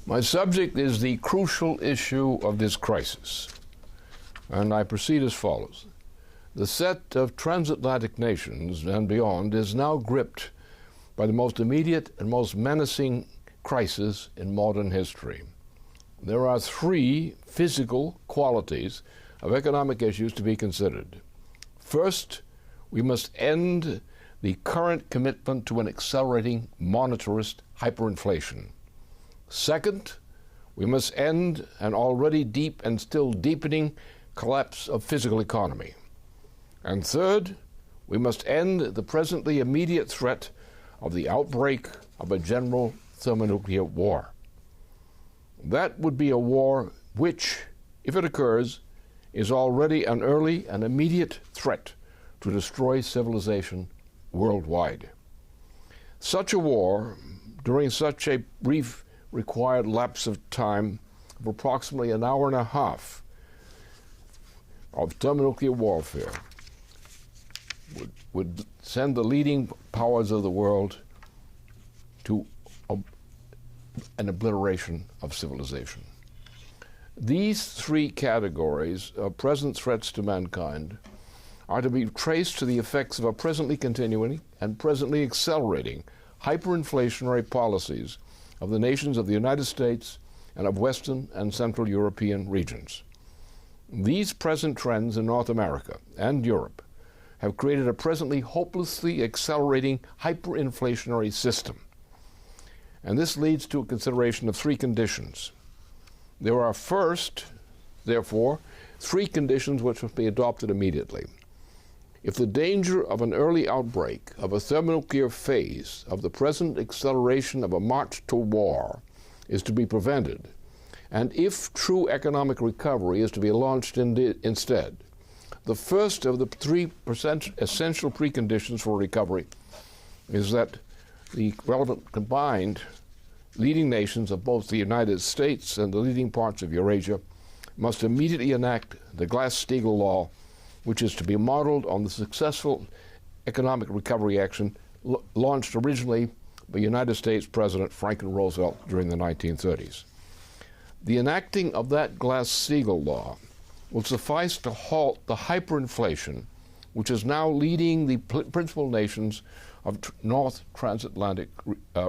My subject is the crucial issue of this crisis, and I proceed as follows. The set of transatlantic nations and beyond is now gripped by the most immediate and most menacing crisis in modern history. There are three physical qualities of economic issues to be considered. First, we must end the current commitment to an accelerating monetarist hyperinflation. Second, we must end an already deep and still deepening collapse of physical economy. And third, we must end the presently immediate threat of the outbreak of a general thermonuclear war. That would be a war which, if it occurs, is already an early and immediate threat to destroy civilization worldwide. Such a war, during such a brief required lapse of time of approximately an hour and a half of thermonuclear warfare, would send the leading powers of the world to an obliteration of civilization. These three categories of present threats to mankind are to be traced to the effects of a presently continuing and presently accelerating hyperinflationary policies of the nations of the United States and of Western and Central European regions. These present trends in North America and Europe have created a presently hopelessly accelerating hyperinflationary system. And this leads to a consideration of three conditions. There are first, therefore, three conditions which must be adopted immediately. If the danger of an early outbreak of a thermonuclear phase of the present acceleration of a march to war is to be prevented, and if true economic recovery is to be launched instead, the first of the 3% essential preconditions for recovery is that the relevant combined leading nations of both the United States and the leading parts of Eurasia must immediately enact the glass-steagall law, which is to be modeled on the successful economic recovery action launched originally by United States President Franklin Roosevelt during the 1930s. The enacting of that glass-steagall law will suffice to halt the hyperinflation which is now leading the principal nations of North Transatlantic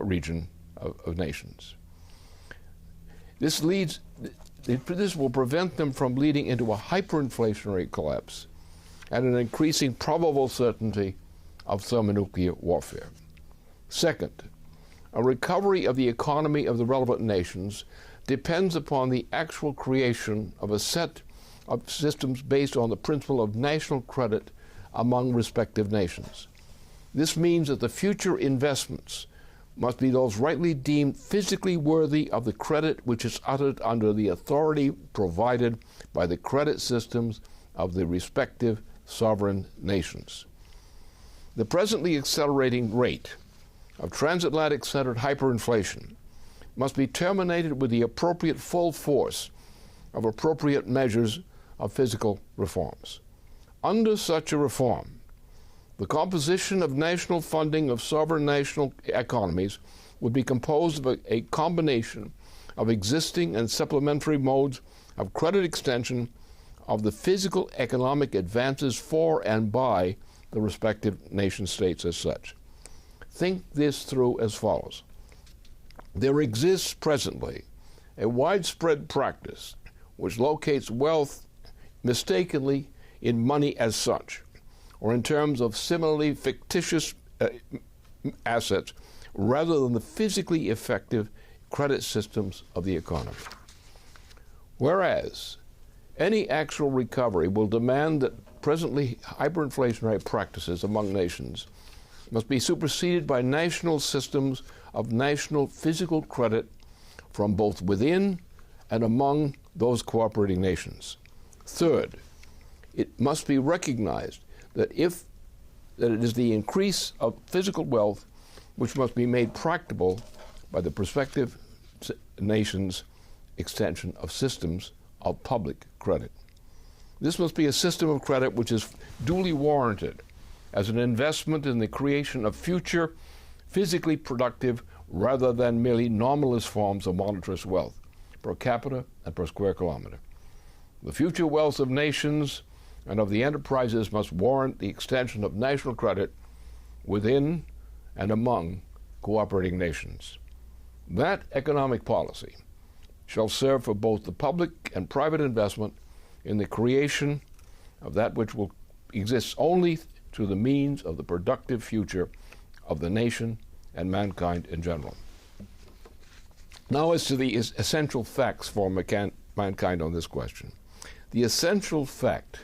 region of nations. This will prevent them from leading into a hyperinflationary collapse and an increasing probable certainty of thermonuclear warfare. Second, a recovery of the economy of the relevant nations depends upon the actual creation of a set of systems based on the principle of national credit among respective nations. This means that the future investments must be those rightly deemed physically worthy of the credit which is uttered under the authority provided by the credit systems of the respective sovereign nations. The presently accelerating rate of transatlantic-centered hyperinflation must be terminated with the appropriate full force of appropriate measures of physical reforms. Under such a reform, the composition of national funding of sovereign national economies would be composed of a combination of existing and supplementary modes of credit extension of the physical economic advances for and by the respective nation states as such. Think this through as follows. There exists presently a widespread practice which locates wealth mistakenly in money as such, or in terms of similarly fictitious assets, rather than the physically effective credit systems of the economy. Whereas any actual recovery will demand that presently hyperinflationary practices among nations must be superseded by national systems of national physical credit from both within and among those cooperating nations. Third, it must be recognized that it is the increase of physical wealth which must be made practicable by the prospective nations' extension of systems of public credit. This must be a system of credit which is duly warranted as an investment in the creation of future physically productive rather than merely nominalist forms of monetarist wealth, per capita and per square kilometer. The future wealth of nations and of the enterprises must warrant the extension of national credit within and among cooperating nations. That economic policy shall serve for both the public and private investment in the creation of that which will exist only through the means of the productive future of the nation and mankind in general. Now, as to the essential facts for mankind on this question. The essential fact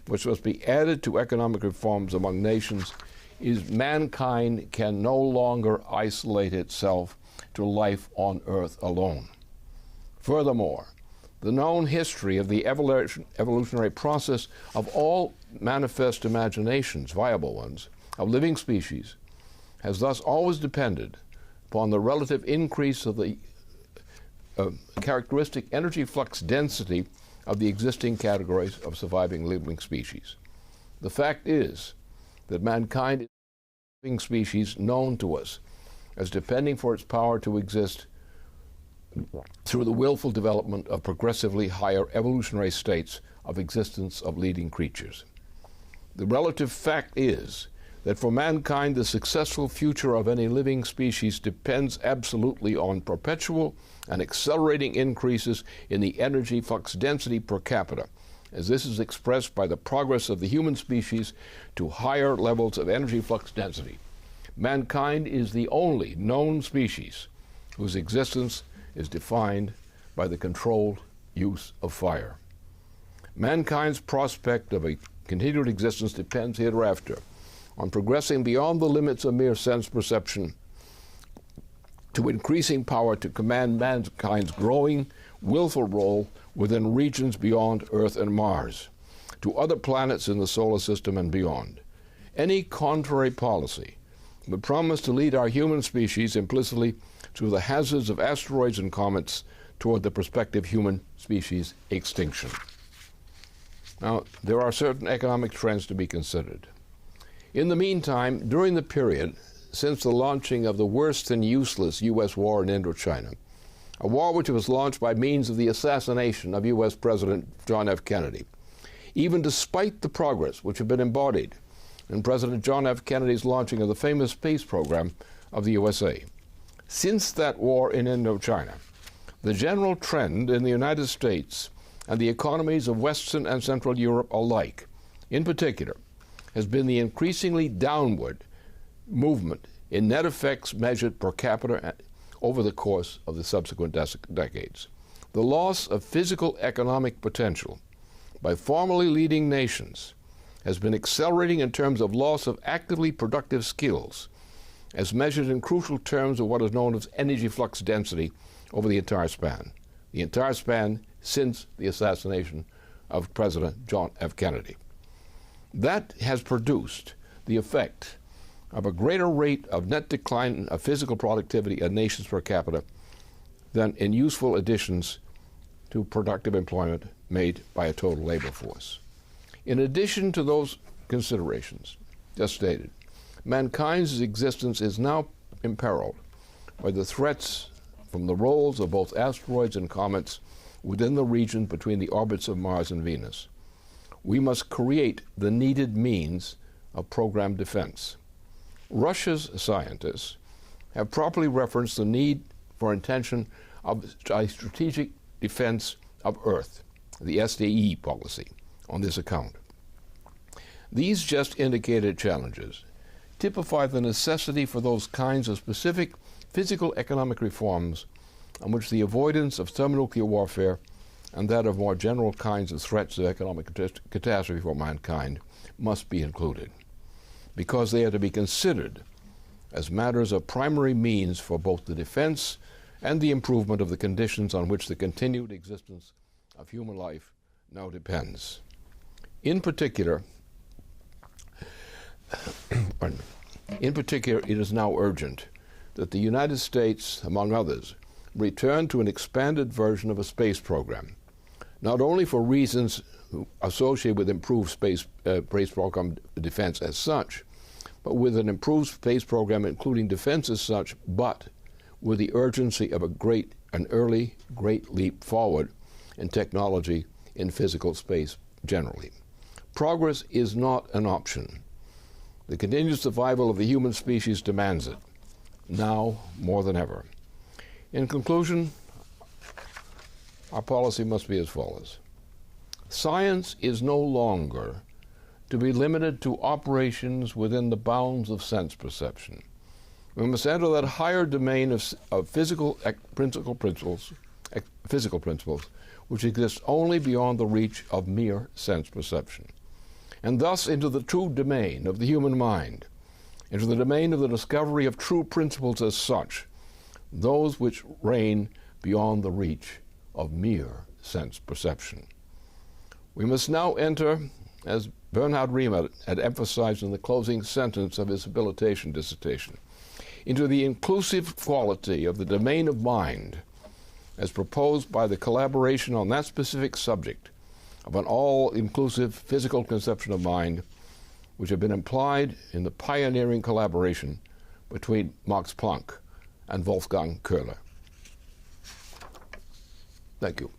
which must be added to economic reforms among nations is mankind can no longer isolate itself to life on earth alone. Furthermore, the known history of the evolutionary process of all manifest imaginations, viable ones, of living species, has thus always depended upon the relative increase of the characteristic energy flux density of the existing categories of surviving living species. The fact is that mankind is a living species known to us as depending for its power to exist through the willful development of progressively higher evolutionary states of existence of leading creatures. The relative fact is that for mankind the successful future of any living species depends absolutely on perpetual and accelerating increases in the energy flux density per capita, as this is expressed by the progress of the human species to higher levels of energy flux density. Mankind is the only known species whose existence is defined by the controlled use of fire. Mankind's prospect of a continued existence depends hereafter on progressing beyond the limits of mere sense perception to increasing power to command mankind's growing, willful role within regions beyond Earth and Mars, to other planets in the solar system and beyond. Any contrary policy would promise to lead our human species implicitly through the hazards of asteroids and comets toward the prospective human species extinction. Now, there are certain economic trends to be considered. In the meantime, during the period since the launching of the worse than useless U.S. war in Indochina, a war which was launched by means of the assassination of U.S. President John F. Kennedy, even despite the progress which had been embodied in President John F. Kennedy's launching of the famous space program of the USA. Since that war in Indochina, the general trend in the United States and the economies of Western and Central Europe alike, in particular, has been the increasingly downward movement in net effects measured per capita over the course of the subsequent decades. The loss of physical economic potential by formerly leading nations has been accelerating in terms of loss of actively productive skills, as measured in crucial terms of what is known as energy flux density over the entire span since the assassination of President John F. Kennedy. That has produced the effect of a greater rate of net decline of physical productivity in nations per capita than in useful additions to productive employment made by a total labor force. In addition to those considerations just stated, mankind's existence is now imperiled by the threats from the rolls of both asteroids and comets within the region between the orbits of Mars and Venus. We must create the needed means of programmed defense. Russia's scientists have properly referenced the need for intention of a strategic defense of Earth, the SDE policy, on this account. These just indicated challenges typify the necessity for those kinds of specific physical economic reforms on which the avoidance of thermonuclear warfare and that of more general kinds of threats of economic catastrophe for mankind must be included, because they are to be considered as matters of primary means for both the defense and the improvement of the conditions on which the continued existence of human life now depends. In particular, it is now urgent that the United States, among others, return to an expanded version of a space program, not only for reasons associated with improved space program defense as such, but with an improved space program including defense as such, but with the urgency of an early great leap forward in technology in physical space generally. Progress is not an option. The continued survival of the human species demands it, now more than ever. In conclusion, our policy must be as follows. Science is no longer to be limited to operations within the bounds of sense perception. We must enter that higher domain of physical principles, which exist only beyond the reach of mere sense perception, and thus into the true domain of the human mind, into the domain of the discovery of true principles as such, those which reign beyond the reach of mere sense perception. We must now enter, as Bernhard Riemann had emphasized in the closing sentence of his habilitation dissertation, into the inclusive quality of the domain of mind as proposed by the collaboration on that specific subject of an all-inclusive physical conception of mind, which had been implied in the pioneering collaboration between Max Planck and Wolfgang Köhler. Thank you.